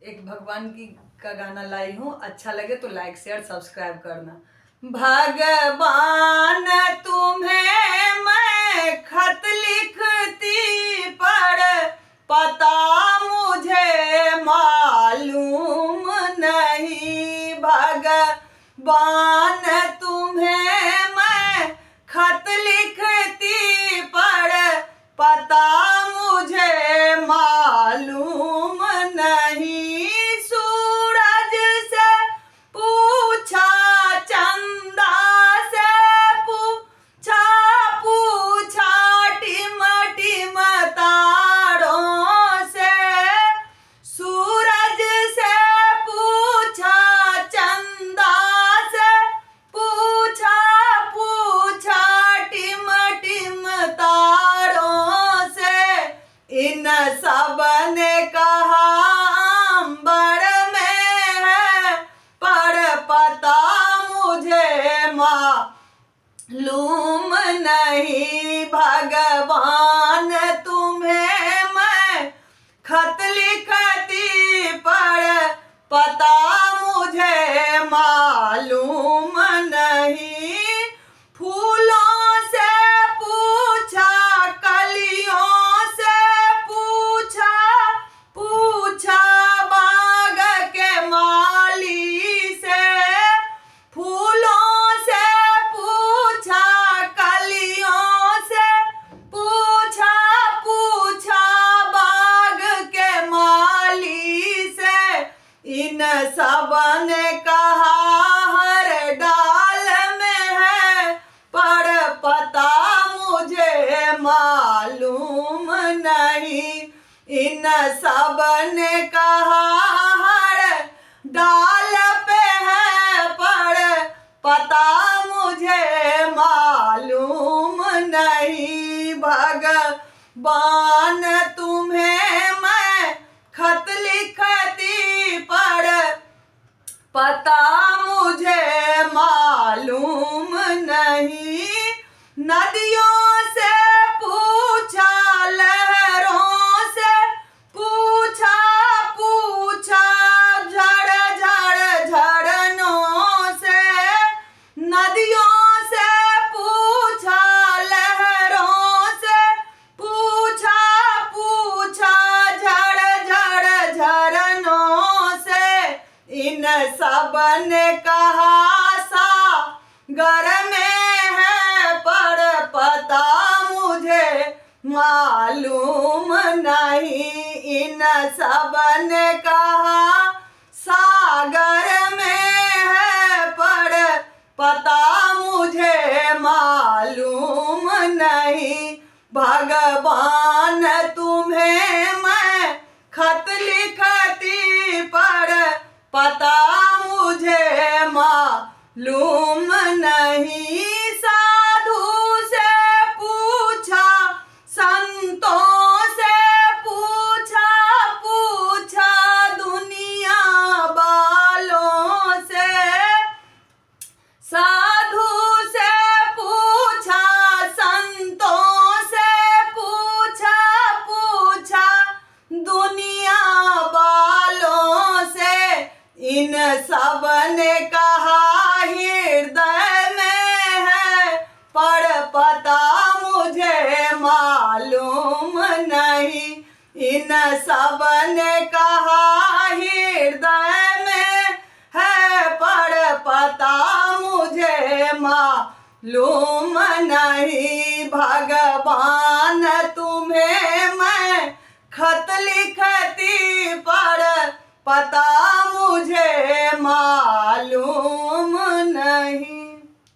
एक भगवान की का गाना लाई हूँ। अच्छा लगे तो लाइक शेयर सब्सक्राइब करना। भगवान तुम्हें मैं खत लिखती पर पता मुझे मालूम नहीं। भगवान तुम्हें मैं खत लिखती पर पता मुझे मालूम नहीं। सूरज से पूछा, चंदा से पूछा, पूछा टिम टिम तारों से। सूरज से पूछा, चंदा से पूछा, पूछा टिम टिम तारों से। इन सब ने कहा अंबर में है पर पता मुझे मालूम नहीं। भगवान तुम्हें मैं खत लिखती पर पता मुझे मालूम नहीं। फूलों से पूछा, कलियों से पूछा, पूछा बाग के माली से। फूलों से पूछा, कलियों से पूछा, पूछा बाग के माली से। इन सब ने कहा हर डाल में है पर पता मुझे मालूम नहीं। इन सब ने कहा हर डाल पे है पर पता मुझे मालूम नहीं। भगवान तुम्हें मैं खत लिखती पर पता मुझे मालूम नहीं। नदियों से पूछा, लहरों से पूछा, पूछा झड़ झड़ झरनों से। नदियों से पूछा, लहरों से पूछा, पूछा झड़ झड़ झरनों से। इन सब ने कहा सागर में है पर पता मुझे मालूम नहीं। इन सब ने कहा सागर में है पर पता मुझे मालूम नहीं। भगवान तुम्हें मैं खत लिखती पर पता मुझे मालूम नहीं। साधु से पूछा, संतों से पूछा, पूछा दुनिया वालों से। साधु से पूछा, संतों से पूछा, पूछा दुनिया वालों से। इन सब ने कहा हृदय में है पर पता मुझे मालूम नहीं। इन सब ने कहा हृदय में है पर पता मुझे मालूम नहीं। भगवान तुम्हें मैं खत लिखती पर पता मुझे मालूम